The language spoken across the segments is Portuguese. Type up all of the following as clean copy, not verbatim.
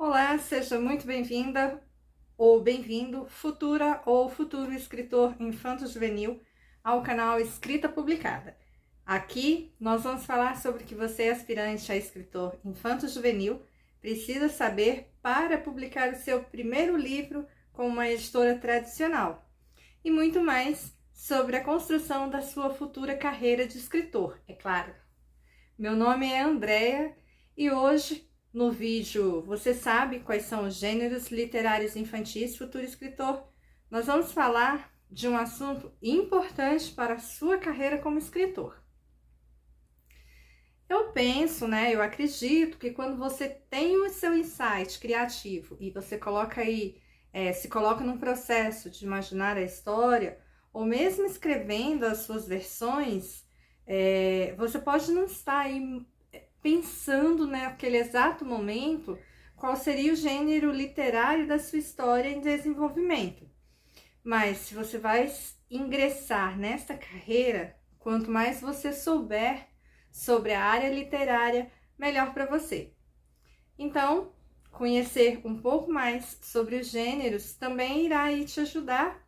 Olá, seja muito bem-vinda ou bem-vindo, futura ou futuro escritor infanto-juvenil, ao canal Escrita Publicada. Aqui nós vamos falar sobre o que você, aspirante a escritor infanto-juvenil, precisa saber para publicar o seu primeiro livro com uma editora tradicional e muito mais sobre a construção da sua futura carreira de escritor, é claro. Meu nome é Andrea e hoje, no vídeo Você Sabe Quais São os Gêneros Literários Infantis Futuro Escritor, nós vamos falar de um assunto importante para a sua carreira como escritor. Eu penso, eu acredito que quando você tem o seu insight criativo e você coloca aí, se coloca num processo de imaginar a história, ou mesmo escrevendo as suas versões, você pode não estar aí pensando naquele exato momento qual seria o gênero literário da sua história em desenvolvimento. Mas se você vai ingressar nesta carreira, quanto mais você souber sobre a área literária, melhor para você. Então, conhecer um pouco mais sobre os gêneros também irá aí te ajudar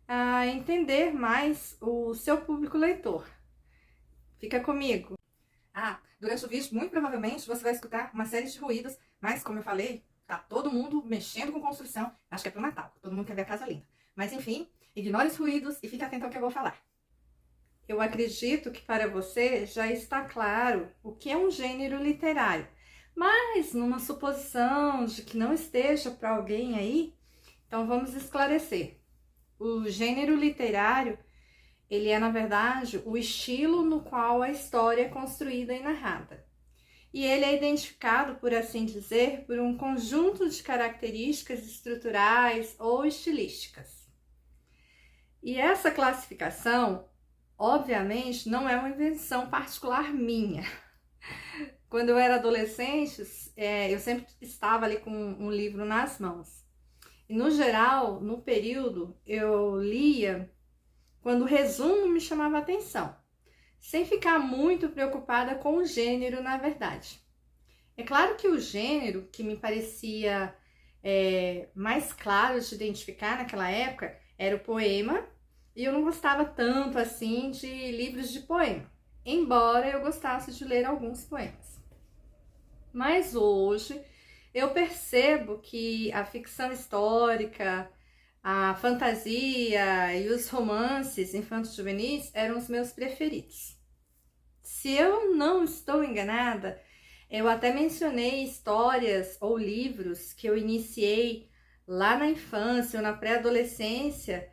a entender mais o seu público leitor. Fica comigo. Durante o vídeo, muito provavelmente, você vai escutar uma série de ruídos, mas como eu falei, tá todo mundo mexendo com construção. Acho que é pro Natal, todo mundo quer ver a casa linda. Mas enfim, ignore os ruídos e fique atento ao que eu vou falar. Eu acredito que para você já está claro o que é um gênero literário, mas numa suposição de que não esteja para alguém aí, então vamos esclarecer. O gênero literário, ele é, na verdade, o estilo no qual a história é construída e narrada. E ele é identificado, por assim dizer, por um conjunto de características estruturais ou estilísticas. E essa classificação, obviamente, não é uma invenção particular minha. Quando eu era adolescente, eu sempre estava ali com um livro nas mãos. E, no geral, no período, eu lia quando o resumo me chamava a atenção, sem ficar muito preocupada com o gênero, na verdade. É claro que o gênero que me parecia mais claro de identificar naquela época era o poema, e eu não gostava tanto assim de livros de poema, embora eu gostasse de ler alguns poemas. Mas hoje eu percebo que a ficção histórica, a fantasia e os romances infanto-juvenis eram os meus preferidos. Se eu não estou enganada, eu até mencionei histórias ou livros que eu iniciei lá na infância ou na pré-adolescência,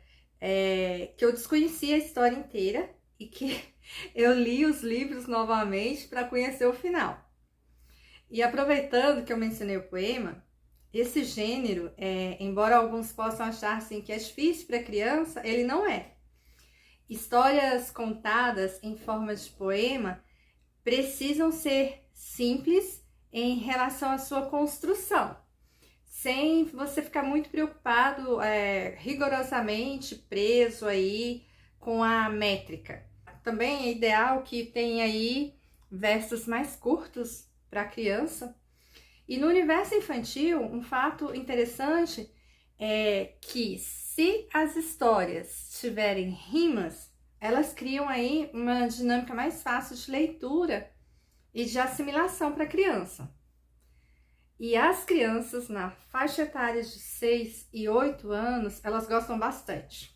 que eu desconhecia a história inteira e que eu li os livros novamente para conhecer o final. E aproveitando que eu mencionei o poema, esse gênero, embora alguns possam achar assim, que é difícil para criança, ele não é. Histórias contadas em forma de poema precisam ser simples em relação à sua construção, sem você ficar muito preocupado, rigorosamente preso aí com a métrica. Também é ideal que tenha aí versos mais curtos para a criança. E no universo infantil, um fato interessante é que se as histórias tiverem rimas, elas criam aí uma dinâmica mais fácil de leitura e de assimilação para a criança. E as crianças na faixa etária de 6 e 8 anos, elas gostam bastante.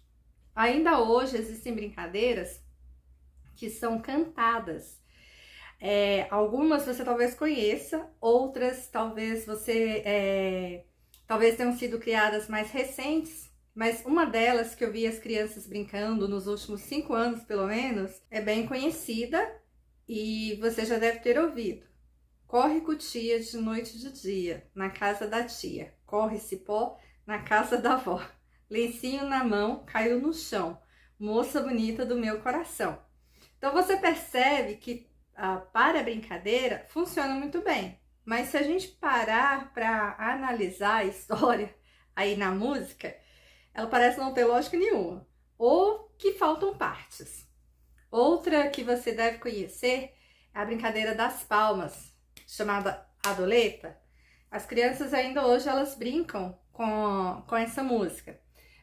Ainda hoje existem brincadeiras que são cantadas. Algumas você talvez conheça, outras talvez talvez tenham sido criadas mais recentes, mas uma delas que eu vi as crianças brincando nos últimos 5 anos, pelo menos, é bem conhecida e você já deve ter ouvido. Corre cutia de noite e de dia, na casa da tia. Corre cipó na casa da avó. Lencinho na mão, caiu no chão. Moça bonita do meu coração. Então você percebe que para a brincadeira funciona muito bem. Mas se a gente parar para analisar a história aí na música, ela parece não ter lógica nenhuma. Ou que faltam partes. Outra que você deve conhecer é a brincadeira das palmas, chamada adoleta, As crianças ainda hoje elas brincam com essa música,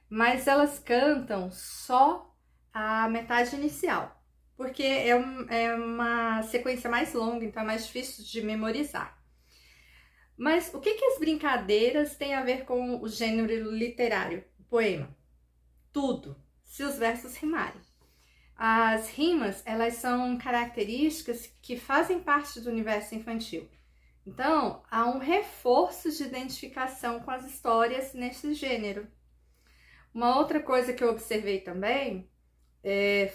mas elas cantam só a metade inicial, porque é uma sequência mais longa, então é mais difícil de memorizar. Mas o que as brincadeiras têm a ver com o gênero literário, o poema? Tudo, se os versos rimarem. As rimas, elas são características que fazem parte do universo infantil. Então, há um reforço de identificação com as histórias nesse gênero. Uma outra coisa que eu observei também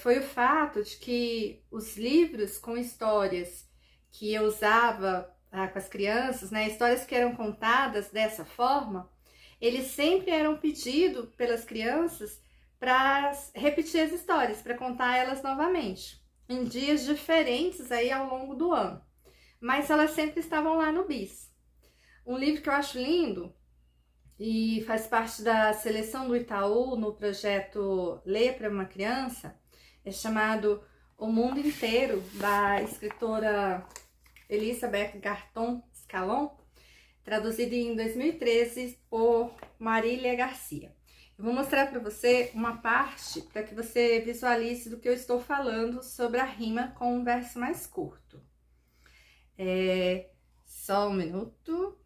foi o fato de que os livros com histórias que eu usava com as crianças, né, histórias que eram contadas dessa forma, eles sempre eram pedidos pelas crianças para repetir as histórias, para contar elas novamente, em dias diferentes aí ao longo do ano. Mas elas sempre estavam lá no BIS. Um livro que eu acho lindo e faz parte da seleção do Itaú no projeto Ler para uma Criança, é chamado O Mundo Inteiro, da escritora Elisabeth Garton Scalon, traduzido em 2013 por Marília Garcia. Eu vou mostrar para você uma parte para que você visualize do que eu estou falando sobre a rima com um verso mais curto. Só um minuto.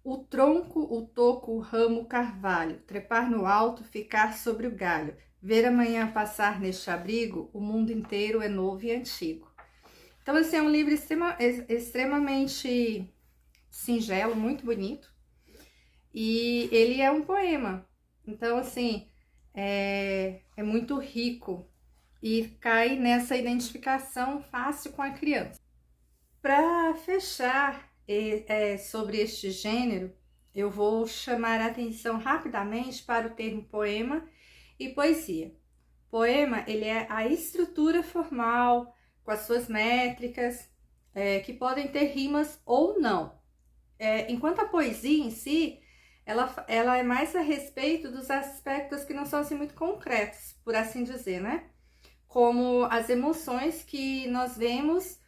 O tronco, o toco, o ramo, o carvalho, trepar no alto, ficar sobre o galho, ver amanhã passar neste abrigo, o mundo inteiro é novo e antigo. Então, esse é um livro extremamente singelo, muito bonito, e ele é um poema. Então, assim, é muito rico e cai nessa identificação fácil com a criança. Para fechar sobre este gênero, eu vou chamar a atenção rapidamente para o termo poema e poesia. Poema, ele é a estrutura formal, com as suas métricas, que podem ter rimas ou não. Enquanto a poesia em si, ela é mais a respeito dos aspectos que não são assim muito concretos, por assim dizer, né? Como as emoções que nós vemos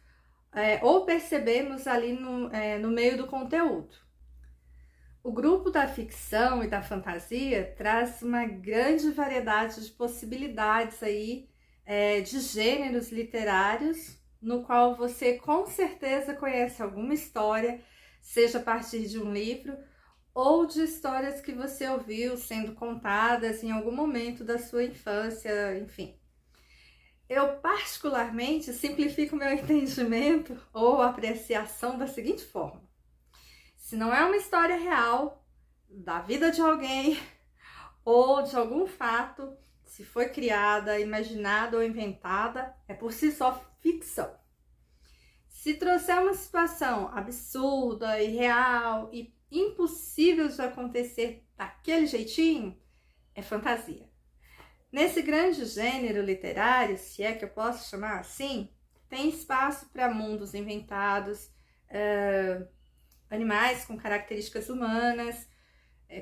ou percebemos ali no meio do conteúdo. O grupo da ficção e da fantasia traz uma grande variedade de possibilidades aí, de gêneros literários, no qual você com certeza conhece alguma história, seja a partir de um livro ou de histórias que você ouviu sendo contadas em algum momento da sua infância, enfim. Eu particularmente simplifico meu entendimento ou apreciação da seguinte forma: se não é uma história real da vida de alguém ou de algum fato, se foi criada, imaginada ou inventada, é por si só ficção. Se trouxer uma situação absurda, irreal e impossível de acontecer daquele jeitinho, é fantasia. Nesse grande gênero literário, se é que eu posso chamar assim, tem espaço para mundos inventados, animais com características humanas,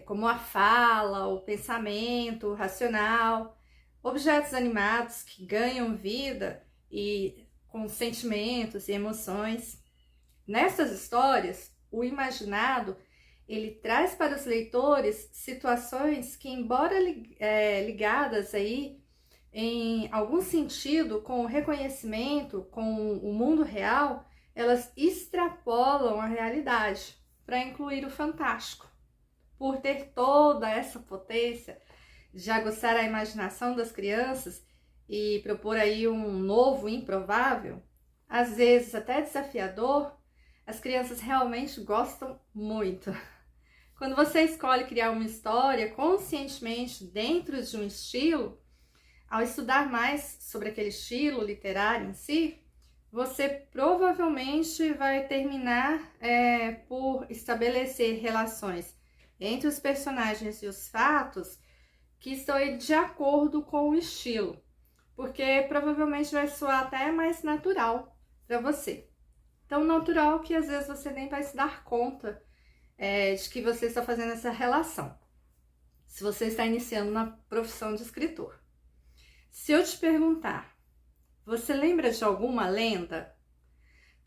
como a fala, o pensamento, o racional, objetos animados que ganham vida e com sentimentos e emoções. Nessas histórias, o imaginado ele traz para os leitores situações que, embora ligadas aí em algum sentido com o reconhecimento, com o mundo real, elas extrapolam a realidade para incluir o fantástico. Por ter toda essa potência de aguçar a imaginação das crianças e propor aí um novo improvável, às vezes até desafiador, as crianças realmente gostam muito. Quando você escolhe criar uma história conscientemente dentro de um estilo, ao estudar mais sobre aquele estilo literário em si, você provavelmente vai terminar por estabelecer relações entre os personagens e os fatos que estão de acordo com o estilo, porque provavelmente vai soar até mais natural para você. Tão natural que às vezes você nem vai se dar conta de que você está fazendo essa relação, se você está iniciando na profissão de escritor. Se eu te perguntar, você lembra de alguma lenda?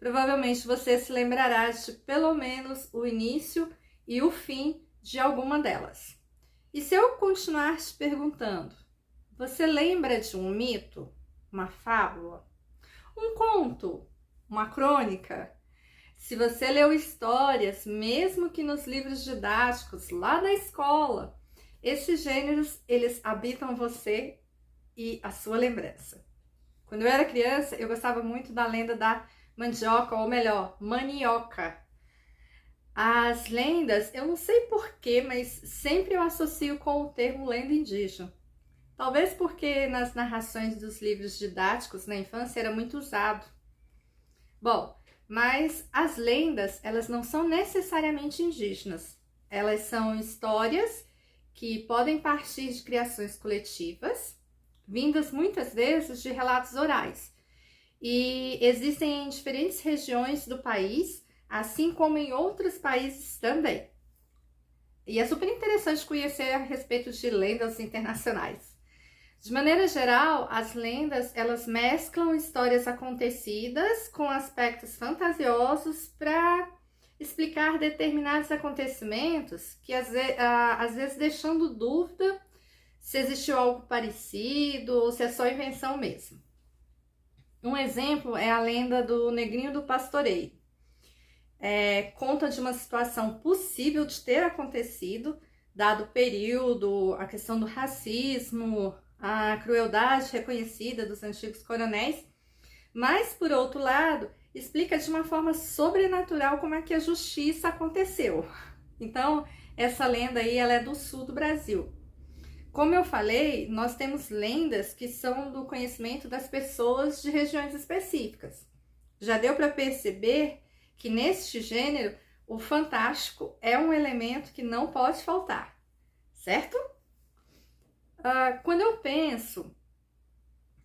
provavelmente você se lembrará de pelo menos o início e o fim de alguma delas. E se eu continuar te perguntando, você lembra de um mito, uma fábula, um conto, uma crônica? Se você leu histórias, mesmo que nos livros didáticos lá da escola, esses gêneros, eles habitam você e a sua lembrança. Quando eu era criança, eu gostava muito da lenda da mandioca, ou melhor, manioca. As lendas, eu não sei porquê, mas sempre eu associo com o termo lenda indígena. Talvez porque nas narrações dos livros didáticos na infância era muito usado. Bom, mas as lendas, elas não são necessariamente indígenas. Elas são histórias que podem partir de criações coletivas, vindas muitas vezes de relatos orais. E existem em diferentes regiões do país, assim como em outros países também. E é super interessante conhecer a respeito de lendas internacionais. De maneira geral, as lendas, elas mesclam histórias acontecidas com aspectos fantasiosos para explicar determinados acontecimentos que às vezes deixando dúvida se existiu algo parecido ou se é só invenção mesmo. Um exemplo é a lenda do Negrinho do Pastoreio. Conta de uma situação possível de ter acontecido, dado o período, a questão do racismo, a crueldade reconhecida dos antigos coronéis, mas, por outro lado, explica de uma forma sobrenatural como é que a justiça aconteceu. Então, essa lenda aí, ela é do sul do Brasil. Como eu falei, nós temos lendas que são do conhecimento das pessoas de regiões específicas. Já deu para perceber que neste gênero, o fantástico é um elemento que não pode faltar, certo? Quando eu penso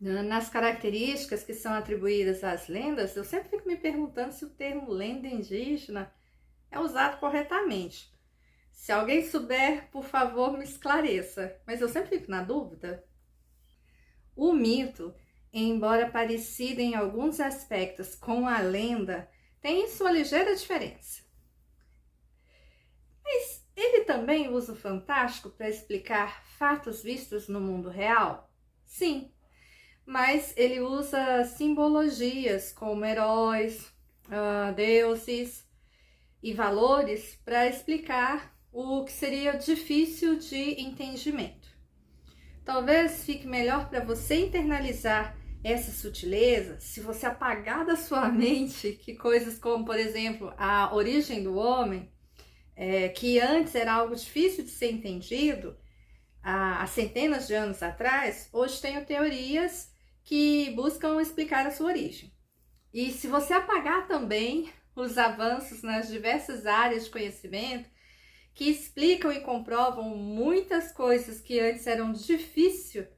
nas características que são atribuídas às lendas, eu sempre fico me perguntando se o termo lenda indígena é usado corretamente. Se alguém souber, por favor, me esclareça, mas eu sempre fico na dúvida. O mito, embora parecido em alguns aspectos com a lenda, tem sua ligeira diferença. Mas ele também usa o fantástico para explicar fatos vistos no mundo real? Sim, mas ele usa simbologias como heróis, deuses e valores para explicar o que seria difícil de entendimento. Talvez fique melhor para você internalizar essa sutileza se você apagar da sua mente que coisas como, por exemplo, a origem do homem, que antes era algo difícil de ser entendido, há centenas de anos atrás, hoje tenho teorias que buscam explicar a sua origem. E se você apagar também os avanços nas diversas áreas de conhecimento que explicam e comprovam muitas coisas que antes eram difíceis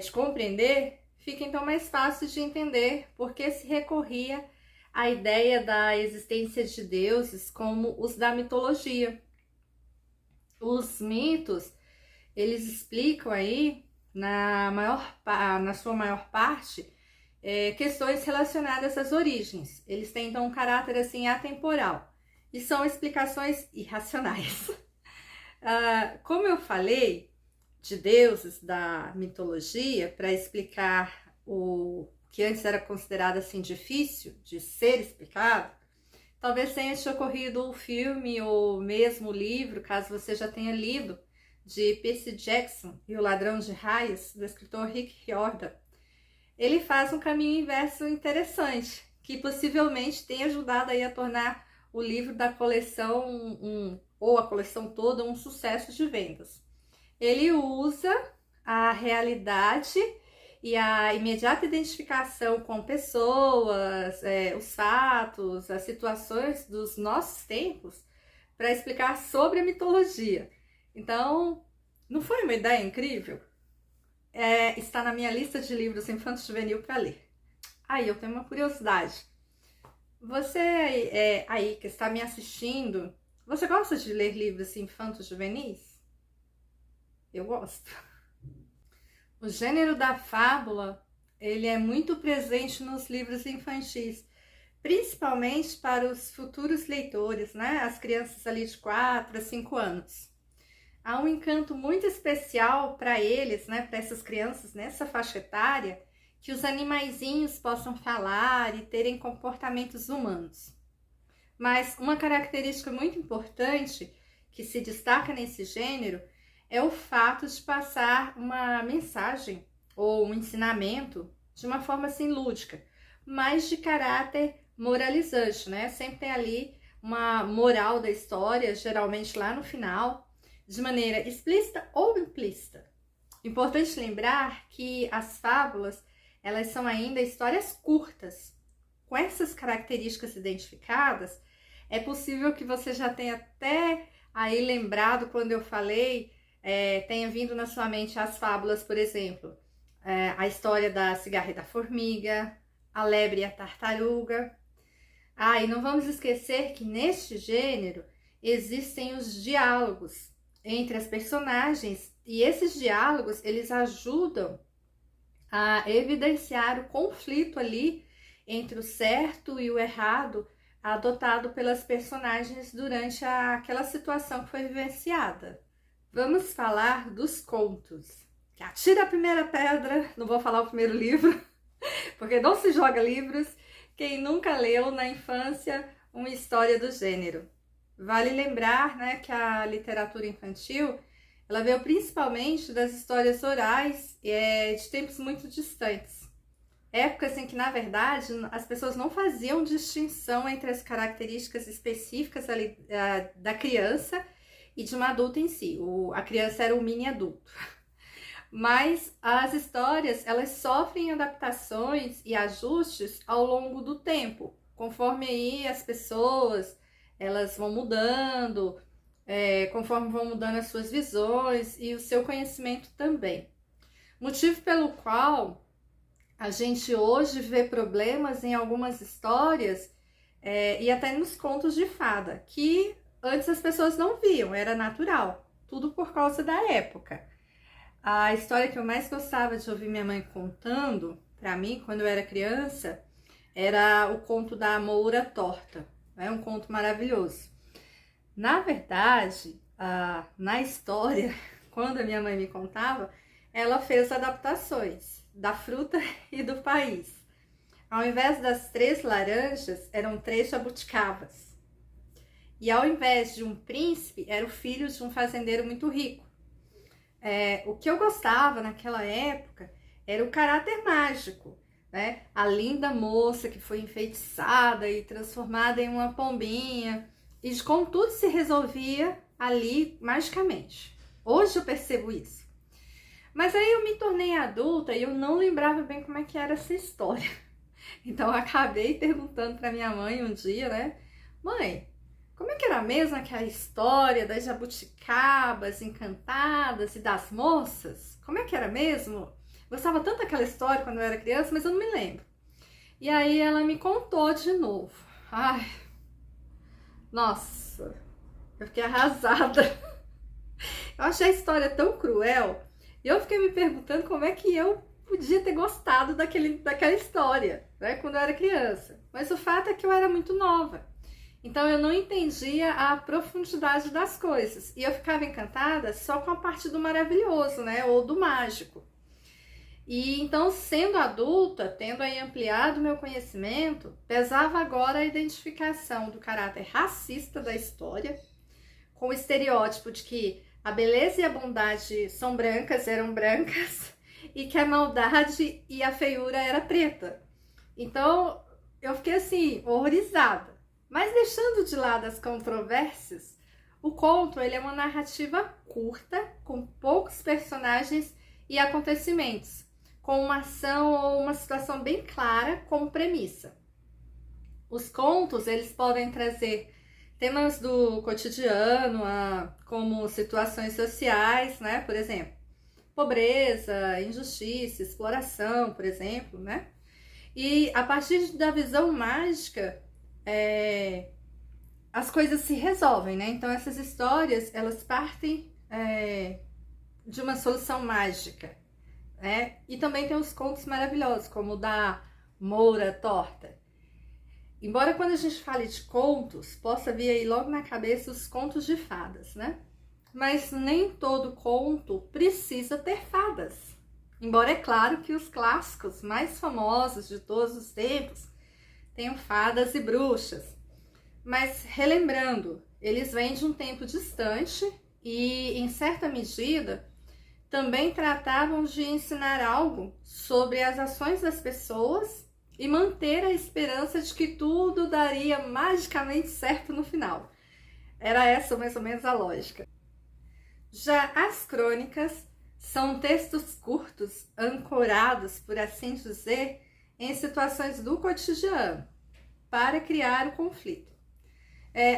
de compreender, fica então mais fácil de entender porque se recorria à ideia da existência de deuses como os da mitologia. Os mitos, eles explicam aí, na sua maior parte, questões relacionadas às origens. Eles têm então um caráter assim atemporal e são explicações irracionais. Como eu falei de deuses da mitologia para explicar o que antes era considerado assim difícil de ser explicado, talvez tenha te ocorrido o filme ou mesmo o livro, caso você já tenha lido, de Percy Jackson e o Ladrão de Raios, do escritor Rick Riordan. Ele faz um caminho inverso interessante, que possivelmente tem ajudado aí a tornar o livro da coleção, ou a coleção toda, um sucesso de vendas. Ele usa a realidade e a imediata identificação com pessoas, os fatos, as situações dos nossos tempos para explicar sobre a mitologia. Então, não foi uma ideia incrível? Está na minha lista de livros infanto-juvenil para ler. Aí, eu tenho uma curiosidade. Você aí que está me assistindo, você gosta de ler livros infanto-juvenis? Eu gosto. O gênero da fábula, ele é muito presente nos livros infantis, principalmente para os futuros leitores, né? As crianças ali de 4 a 5 anos. Há um encanto muito especial para eles, né? Para essas crianças nessa faixa etária, que os animaizinhos possam falar e terem comportamentos humanos. Mas uma característica muito importante que se destaca nesse gênero é o fato de passar uma mensagem ou um ensinamento de uma forma assim lúdica, mas de caráter moralizante, né? Sempre tem ali uma moral da história, geralmente lá no final, de maneira explícita ou implícita. Importante lembrar que as fábulas, elas são ainda histórias curtas. Com essas características identificadas, é possível que você já tenha até aí lembrado quando eu falei, tenha vindo na sua mente as fábulas, por exemplo, a história da cigarra e da formiga, a lebre e a tartaruga. E não vamos esquecer que neste gênero existem os diálogos entre as personagens, e esses diálogos, eles ajudam a evidenciar o conflito ali entre o certo e o errado adotado pelas personagens durante aquela situação que foi vivenciada. Vamos falar dos contos. Que atira a primeira pedra, não vou falar o primeiro livro, porque não se joga livros, quem nunca leu na infância uma história do gênero. Vale lembrar, né, que a literatura infantil, ela veio principalmente das histórias orais de tempos muito distantes. Épocas em que, na verdade, as pessoas não faziam distinção entre as características específicas ali, da criança e de um adulto em si. A criança era um mini adulto. Mas as histórias, elas sofrem adaptações e ajustes ao longo do tempo, conforme aí as pessoas, elas vão mudando, conforme vão mudando as suas visões e o seu conhecimento também. Motivo pelo qual a gente hoje vê problemas em algumas histórias e até nos contos de fada, que antes as pessoas não viam, era natural, tudo por causa da época. A história que eu mais gostava de ouvir minha mãe contando para mim quando eu era criança era o conto da Moura Torta. É um conto maravilhoso. Na verdade, na história, quando a minha mãe me contava, ela fez adaptações da fruta e do país. Ao invés das 3 laranjas, eram 3 jabuticabas. E ao invés de um príncipe, era o filho de um fazendeiro muito rico. O que eu gostava naquela época era o caráter mágico, né? A linda moça que foi enfeitiçada e transformada em uma pombinha, e de como tudo se resolvia ali magicamente. Hoje eu percebo isso. Mas aí eu me tornei adulta e eu não lembrava bem como é que era essa história. Então eu acabei perguntando para minha mãe um dia, né? Mãe, como é que era mesmo aquela história das jabuticabas encantadas e das moças? Como é que era mesmo? Gostava tanto daquela história quando eu era criança, mas eu não me lembro. E aí ela me contou de novo. Ai, nossa, eu fiquei arrasada. Eu achei a história tão cruel. E eu fiquei me perguntando como é que eu podia ter gostado daquela história, né, quando eu era criança. Mas o fato é que eu era muito nova. Então eu não entendia a profundidade das coisas. E eu ficava encantada só com a parte do maravilhoso, né? Ou do mágico. E então, sendo adulta, tendo aí ampliado meu conhecimento, pesava agora a identificação do caráter racista da história, com o estereótipo de que a beleza e a bondade são brancas, eram brancas, e que a maldade e a feiura era preta. Então, eu fiquei assim, horrorizada. Mas deixando de lado as controvérsias, o conto ele é uma narrativa curta, com poucos personagens e acontecimentos, com uma ação ou uma situação bem clara como premissa. Os contos eles podem trazer temas do cotidiano, como situações sociais, né? Por exemplo, pobreza, injustiça, exploração, por exemplo, né? E a partir da visão mágica, as coisas se resolvem, né? Então essas histórias, elas partem de uma solução mágica, né? E também tem os contos maravilhosos, como o da Moura Torta. Embora quando a gente fale de contos, possa vir aí logo na cabeça os contos de fadas, né? Mas nem todo conto precisa ter fadas. Embora é claro que os clássicos mais famosos de todos os tempos tenham fadas e bruxas. Mas relembrando, eles vêm de um tempo distante e, em certa medida, também tratavam de ensinar algo sobre as ações das pessoas e manter a esperança de que tudo daria magicamente certo no final. Era essa mais ou menos a lógica. Já as crônicas são textos curtos, ancorados, por assim dizer, em situações do cotidiano, para criar o conflito.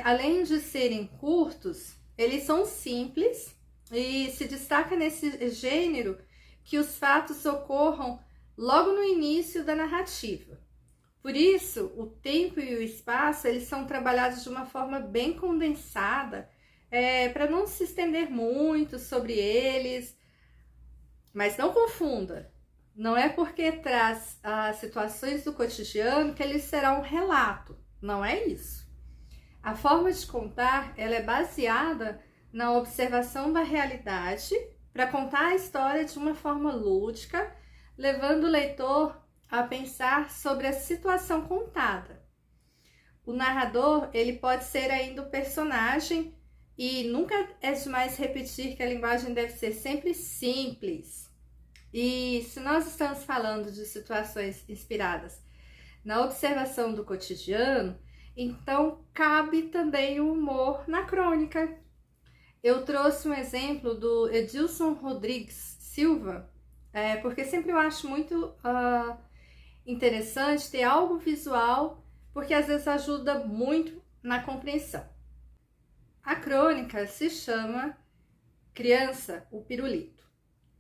Além de serem curtos, eles são simples e se destaca nesse gênero que os fatos ocorram logo no início da narrativa. Por isso, o tempo e o espaço eles são trabalhados de uma forma bem condensada, para não se estender muito sobre eles. Mas não confunda, não é porque traz as situações do cotidiano que ele será um relato, não é isso. A forma de contar ela é baseada na observação da realidade para contar a história de uma forma lúdica, levando o leitor a pensar sobre a situação contada. O narrador ele pode ser ainda o personagem e nunca é demais repetir que a linguagem deve ser sempre simples. E se nós estamos falando de situações inspiradas na observação do cotidiano, então cabe também o humor na crônica. Eu trouxe um exemplo do Edilson Rodrigues Silva, porque sempre eu acho muito interessante ter algo visual, porque às vezes ajuda muito na compreensão. A crônica se chama Criança, o Pirulito.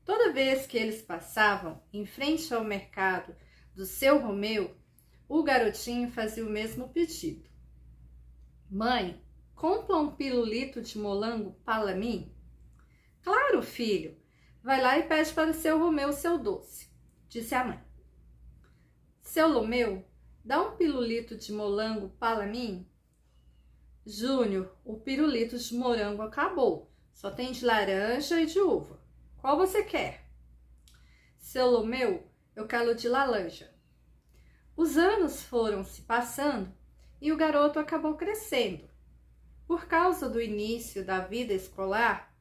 Toda vez que eles passavam em frente ao mercado do seu Romeu, o garotinho fazia o mesmo pedido. Mãe, compra um pirulito de molango para mim? Claro, filho. Vai lá e pede para o seu Romeu o seu doce, disse a mãe. Seu Romeu, dá um pirulito de molango para mim? Júnior, o pirulito de morango acabou. Só tem de laranja e de uva. Qual você quer? Seu Romeu, eu quero de laranja. Os anos foram se passando e o garoto acabou crescendo. Por causa do início da vida escolar,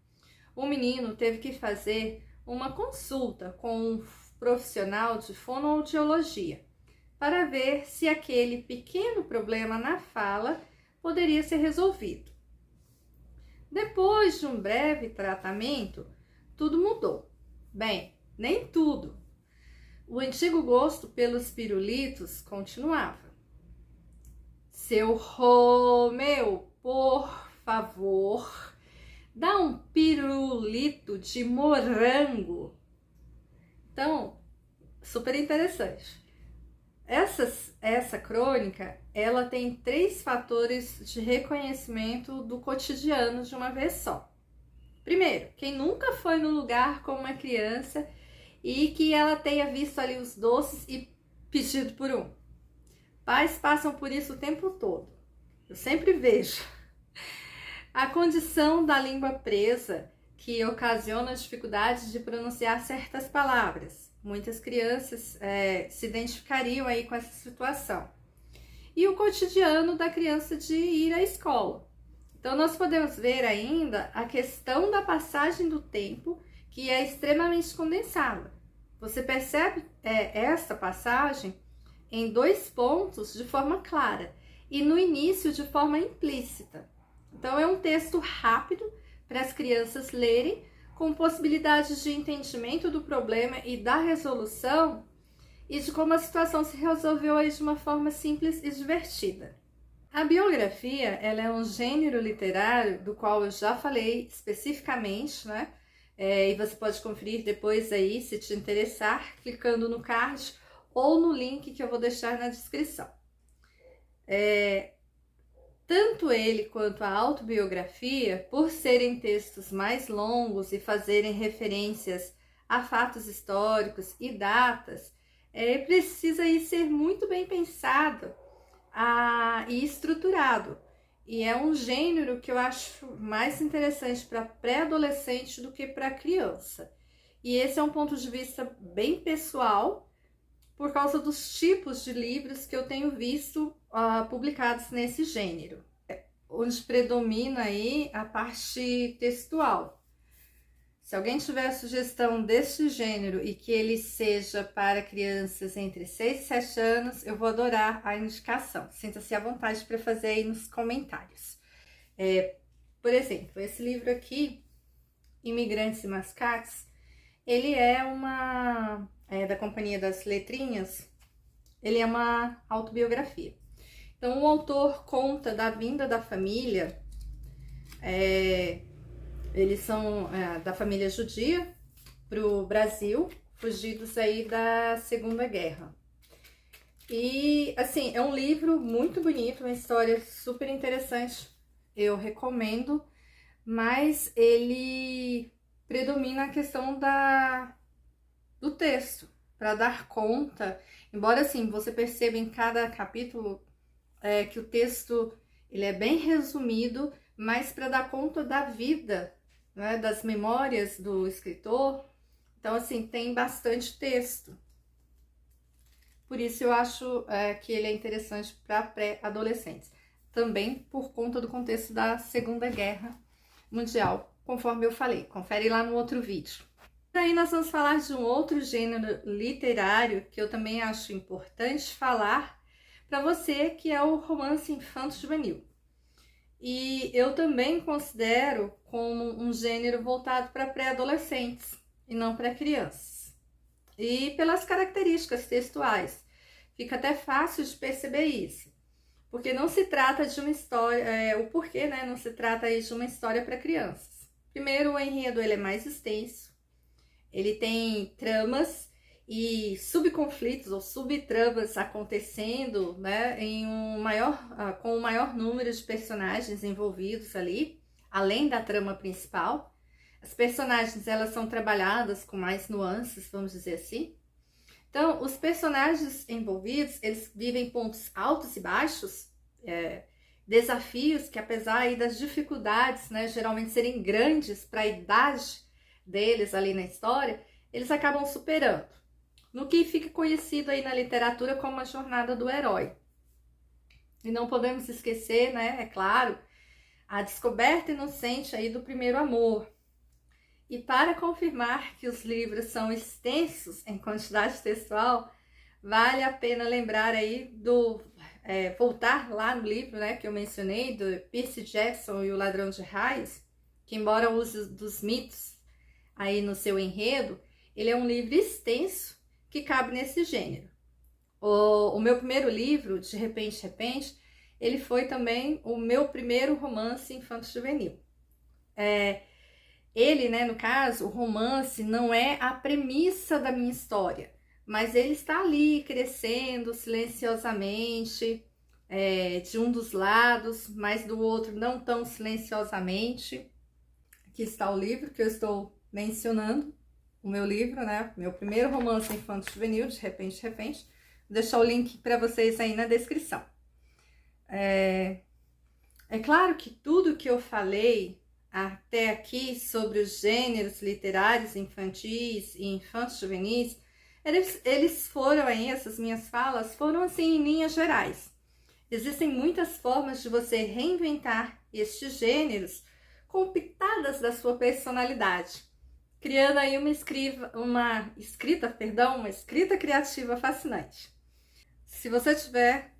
o menino teve que fazer uma consulta com um profissional de fonoaudiologia para ver se aquele pequeno problema na fala poderia ser resolvido. Depois de um breve tratamento, tudo mudou. Bem, nem tudo. O antigo gosto pelos pirulitos continuava. Seu Romeu, por favor, dá um pirulito de morango. Então, super interessante. Essa crônica, ela tem 3 fatores de reconhecimento do cotidiano de uma vez só. Primeiro, quem nunca foi no lugar com uma criança e que ela tenha visto ali os doces e pedido por um. Pais passam por isso o tempo todo. Eu sempre vejo. A condição da língua presa, que ocasiona dificuldades de pronunciar certas palavras. Muitas crianças se identificariam aí com essa situação. E o cotidiano da criança de ir à escola. Então, nós podemos ver ainda a questão da passagem do tempo, que é extremamente condensada. Você percebe essa passagem em 2 pontos de forma clara e no início de forma implícita. Então, é um texto rápido para as crianças lerem, com possibilidades de entendimento do problema e da resolução e de como a situação se resolveu aí de uma forma simples e divertida. A biografia, ela é um gênero literário do qual eu já falei especificamente, né? E você pode conferir depois aí, se te interessar, clicando no card ou no link que eu vou deixar na descrição. Tanto ele quanto a autobiografia, por serem textos mais longos e fazerem referências a fatos históricos e datas, precisa aí ser muito bem pensado e estruturado. E é um gênero que eu acho mais interessante para pré-adolescente do que para criança. E esse é um ponto de vista bem pessoal, por causa dos tipos de livros que eu tenho visto publicados nesse gênero, onde predomina aí a parte textual. Se alguém tiver sugestão deste gênero e que ele seja para crianças entre 6 e 7 anos, eu vou adorar a indicação. Sinta-se à vontade para fazer aí nos comentários. Por exemplo, esse livro aqui, Imigrantes e Mascates, ele é da Companhia das Letrinhas, ele é uma autobiografia. Então, o autor conta da vinda da família, eles são da família judia para o Brasil, fugidos aí da Segunda Guerra. E, assim, é um livro muito bonito, uma história super interessante, eu recomendo, mas ele predomina a questão do texto, para dar conta, embora, assim, você perceba em cada capítulo que o texto ele é bem resumido, mas para dar conta da vida, né, das memórias do escritor. Então, assim, tem bastante texto. Por isso eu acho que ele é interessante para pré-adolescentes. Também por conta do contexto da Segunda Guerra Mundial, conforme eu falei. Confere lá no outro vídeo. Daí nós vamos falar de um outro gênero literário que eu também acho importante falar para você, que é o romance infanto-juvenil. E eu também considero como um gênero voltado para pré-adolescentes e não para crianças. E pelas características textuais, fica até fácil de perceber isso. Porque não se trata de uma história, o porquê, né? Não se trata aí de uma história para crianças. Primeiro, o enredo ele é mais extenso, ele tem tramas e subconflitos ou subtramas acontecendo, né, com um maior número de personagens envolvidos ali, além da trama principal. As personagens elas são trabalhadas com mais nuances, vamos dizer assim. Então, os personagens envolvidos, eles vivem pontos altos e baixos, desafios que, apesar aí das dificuldades, né, geralmente serem grandes para a idade deles ali na história, eles acabam superando. No que fica conhecido aí na literatura como a jornada do herói. E não podemos esquecer, né, é claro, a descoberta inocente aí do primeiro amor. E para confirmar que os livros são extensos em quantidade textual, vale a pena lembrar aí voltar lá no livro, né, que eu mencionei, do Percy Jackson e o Ladrão de Raios, que embora use dos mitos aí no seu enredo, ele é um livro extenso que cabe nesse gênero. O meu primeiro livro, De Repente, ele foi também o meu primeiro romance infanto-juvenil. Ele, né, no caso, o romance não é a premissa da minha história, mas ele está ali crescendo silenciosamente, de um dos lados, mas do outro não tão silenciosamente. Aqui está o livro que eu estou mencionando, o meu livro, né, meu primeiro romance infanto-juvenil, De Repente. Vou deixar o link para vocês aí na descrição. É claro que tudo que eu falei até aqui sobre os gêneros literários infantis e infanto-juvenis, eles foram aí, essas minhas falas foram assim em linhas gerais. Existem muitas formas de você reinventar estes gêneros com pitadas da sua personalidade, criando aí uma escrita criativa fascinante. Se você tiver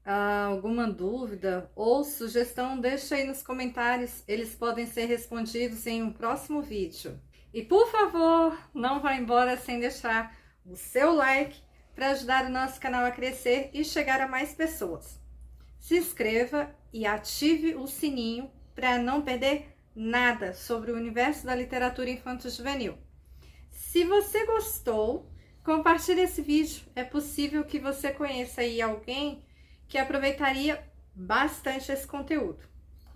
alguma dúvida ou sugestão, deixa aí nos comentários, eles podem ser respondidos em um próximo vídeo. E por favor, não vá embora sem deixar o seu like para ajudar o nosso canal a crescer e chegar a mais pessoas. Se inscreva e ative o sininho para não perder nada sobre o universo da literatura infanto-juvenil. Se você gostou, compartilhe esse vídeo. É possível que você conheça aí alguém que aproveitaria bastante esse conteúdo.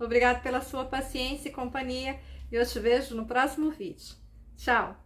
Obrigada pela sua paciência e companhia e eu te vejo no próximo vídeo. Tchau!